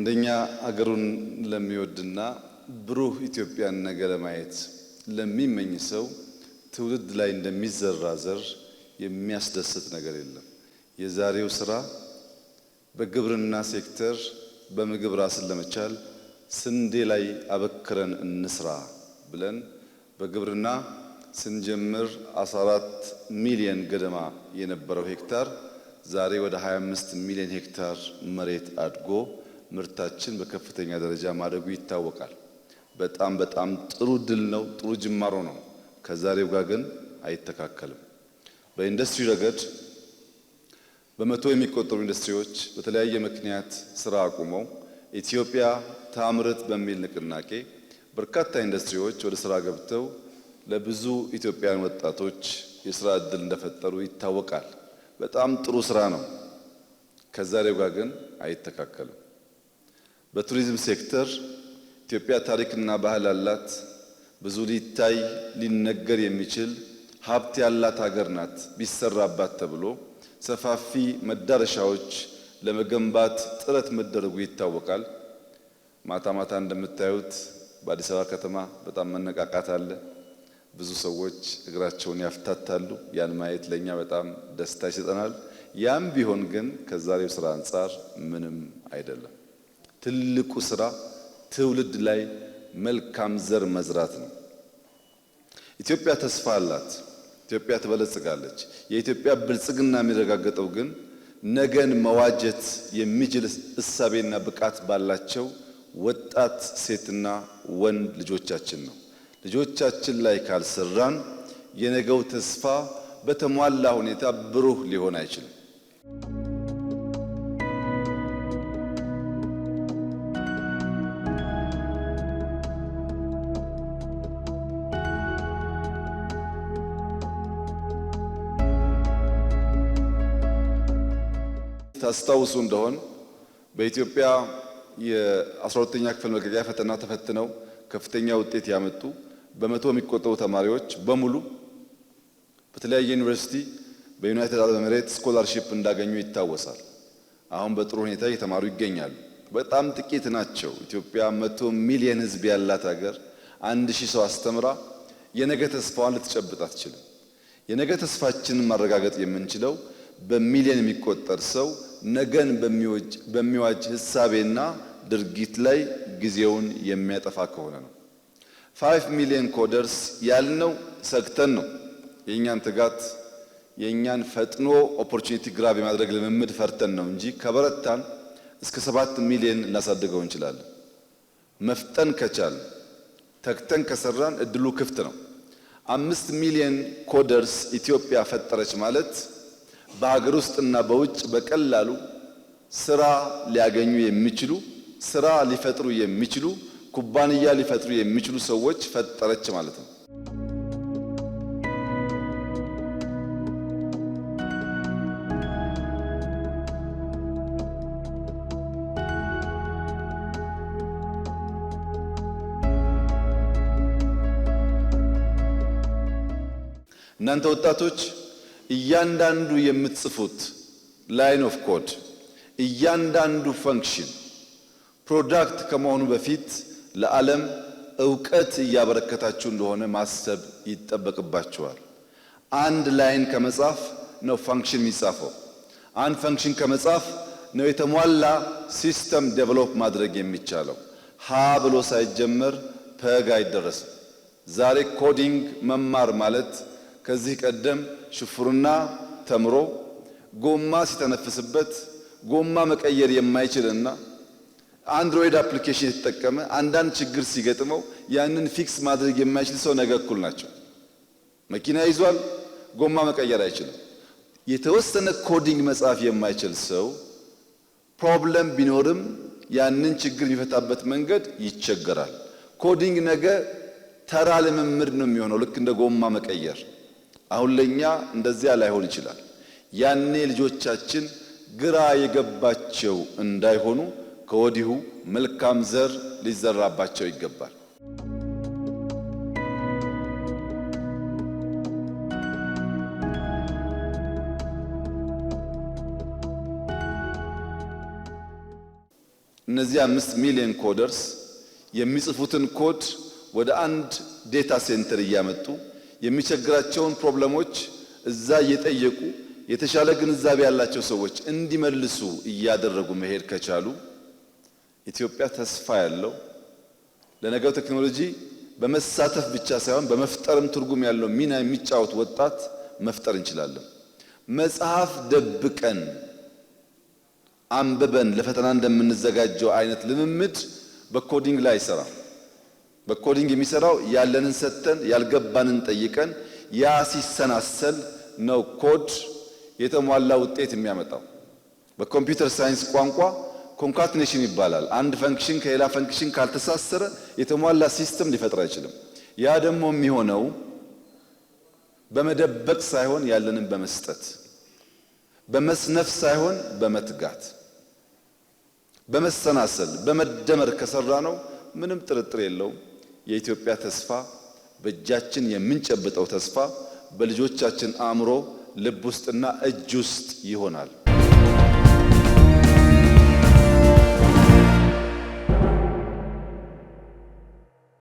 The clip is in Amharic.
እንደኛ አገሩን ለሚወድና ብሩህ ኢትዮጵያን ነገ ለማየት ለሚመኝ ሰው ትውልድ ላይ እንደሚዘራ ዘር የሚያስደስት ነገር የለም። የዛሬው ስራ በግብርና ሴክተር በምግብ ራስን ለመቻል ስንዴ ላይ አበክረን እንስራ ብለን በግብርና ስንጀምር 14 ሚሊዮን ገደማ የነበረው ሄክታር ዛሬ ወደ 25 ሚሊዮን ሄክታር መሬት አድጎ ምርታችን በከፍተኛ ደረጃ ማደጉ ይታወቃል። በጣም ጥሩ ድል ነው፣ ጥሩ ጅማሮ ነው። ከዛሬው ጋር ግን አይተካከልም። በኢንዱስትሪ ረገድ በመቶ የሚቆጠሩ ኢንዱስትሪዎች በተለያየ ምክንያት ስራ አቁመው ኢትዮጵያ ታምርት በሚል ንቅናቄ በርካታ ኢንዱስትሪዎች ወደ ስራ ገብተው ለብዙ ኢትዮጵያውያን ወጣቶች የስራ ዕድል እንደፈጠሩ ይታወቃል። በጣም ጥሩ ስራ ነው። ከዛሬው ጋር ግን አይተካከልም። በቱሪዝም ሴክተር ኢትዮጵያ ታሪክና ባህል አላት። ብዙ ሊታይ ሊነገር የሚችል ሀብት ያላት ሀገር ናት። ቢሰራባት ተብሎ ሰፋፊ መዳረሻዎች ለመገንባት ጥረት መደረጉ ይታወቃል። ማታ እንደምታዩት በአዲስ አበባ ከተማ በጣም መነቃቃት አለ። ብዙ ሰዎች እግራቸውን ያፍታታሉ። ያን ማየት ለኛ በጣም ደስታ ይሰጠናል። ያም ቢሆን ግን ከዛሬው ስራ አንጻር ምንም አይደለም። ትልቁ ስራ ትውልድ ላይ መልካም ዘር መዝራት ነው። ኢትዮጵያ ተስፋ አላት። ኢትዮጵያ ትበለጽጋለች። የኢትዮጵያ ብልጽግና የሚረጋገጠው ግን ነገን መዋጀት የሚችል እሳቤና ብቃት ባላቸው ወጣት ሴትና ወንድ ልጆቻችን ነው። ልጆቻችን ላይ ካልሰራን የነገው ተስፋ በተሟላ ሁኔታ ብሩህ ሊሆን አይችልም። ታስታውሱ እንደሆን በኢትዮጵያ የ12ኛ ክፍል መልቀቂያ ፈተና ተፈትነው ከፍተኛ ውጤት ያመጡ በመቶ የሚቆጠሩ ተማሪዎች በሙሉ በተለያየ ዩኒቨርሲቲ በዩናይትድ አረብ ኤሚሬትስ ስኮላርሺፕ እንዳገኙ ይታወሳል። አሁን በጥሩ ሁኔታ እየተማሩ ይገኛሉ። በጣም ጥቂት ናቸው። ኢትዮጵያ 100 ሚሊዮን ሕዝብ ያላት ሀገር 1000 ሰው አስተምራ የነገ ተስፋዋን ልትጨብጥ አትችልም። የነገ ተስፋችንን ማረጋገጥ የምንችለው በሚሊዮን የሚቆጠር ሰው ነገን በሚዋጅ ህሳቤና ድርጊት ላይ ጊዜውን የሚያጠፋ ከሆነ ነው። 5 ሚሊዮን ኮደርስ ያልነው ሰግተን ነው። የኛን ትጋት የኛን ፈጥኖ ኦፖርቹኒቲ ግራብ የማድረግ ልምምድ ፈርተን ነው እንጂ ከበረታን እስከ 7 ሚሊዮን እናሳድገው እንችላለን። መፍጠን ከቻል ተክተን ከሰራን እድሉ ክፍት ነው። 5 ሚሊዮን ኮደርስ ኢትዮጵያ ፈጠረች ማለት በሀገር ውስጥና በውጭ በቀላሉ ስራ ሊያገኙ የሚችሉ ስራ ሊፈጥሩ የሚችሉ ኩባንያ ሊፈጥሩ የሚችሉ ሰዎች ፈጠረች ማለት ነው። እናንተ ወጣቶች እያንዳንዱ የምትጽፉት ላይን ኦፍ ኮድ እያንዳንዱ ፈንክሽን ፕሮዳክት ከመሆኑ በፊት ለዓለም ዕውቀት እያበረከታችሁ እንደሆነ ማሰብ ይጠበቅባችኋል። አንድ ላይን ከመጻፍ ነው ፈንክሽን የሚጻፈው። አንድ ፈንክሽን ከመጻፍ ነው የተሟላ ሲስተም ዴቨሎፕ ማድረግ የሚቻለው። ሀ ብሎ ሳይጀመር ፐግ አይደረስም። ዛሬ ኮዲንግ መማር ማለት ከዚህ ቀደም ሹፍርና ተምሮ ጎማ ሲተነፍስበት ጎማ መቀየር የማይችልና አንድሮይድ አፕሊኬሽን የተጠቀመ አንዳንድ ችግር ሲገጥመው ያንን ፊክስ ማድረግ የማይችል ሰው ነገ እኩል ናቸው። መኪና ይዟል፣ ጎማ መቀየር አይችልም። የተወሰነ ኮዲንግ መጻፍ የማይችል ሰው ፕሮብለም ቢኖርም ያንን ችግር የሚፈታበት መንገድ ይቸገራል። ኮዲንግ ነገ ተራ ልምምድ ነው የሚሆነው፣ ልክ እንደ ጎማ መቀየር። አሁን ለኛ እንደዚያ ላይሆን ይችላል። ያኔ ልጆቻችን ግራ የገባቸው እንዳይሆኑ ከወዲሁ መልካም ዘር ሊዘራባቸው ይገባል። እነዚህ 5 ሚሊዮን ኮደርስ የሚጽፉትን ኮድ ወደ አንድ ዴታ ሴንተር እያመጡ የሚቸግራቸውን ፕሮብለሞች እዛ እየጠየቁ የተሻለ ግንዛቤ ያላቸው ሰዎች እንዲመልሱ እያደረጉ መሄድ ከቻሉ ኢትዮጵያ ተስፋ ያለው ለነገው ቴክኖሎጂ በመሳተፍ ብቻ ሳይሆን በመፍጠርም ትርጉም ያለው ሚና የሚጫወት ወጣት መፍጠር እንችላለን። መጽሐፍ ደብቀን አንብበን ለፈተና እንደምንዘጋጀው አይነት ልምምድ በኮዲንግ ላይ ይሰራ። በኮዲንግ የሚሰራው ያለንን ሰተን ያልገባንን ጠይቀን ያ ሲሰናሰል ነው ኮድ የተሟላ ውጤት የሚያመጣው። በኮምፒውተር ሳይንስ ቋንቋ ኮንካትኔሽን ይባላል። አንድ ፈንክሽን ከሌላ ፈንክሽን ካልተሳሰረ የተሟላ ሲስተም ሊፈጥር አይችልም። ያ ደግሞ የሚሆነው በመደበቅ ሳይሆን ያለንን በመስጠት፣ በመስነፍ ሳይሆን በመትጋት፣ በመሰናሰል በመደመር ከሰራ ነው ምንም ጥርጥር የለውም የኢትዮጵያ ተስፋ በእጃችን የምንጨብጠው ተስፋ በልጆቻችን አእምሮ ልብ ውስጥና እጅ ውስጥ ይሆናል።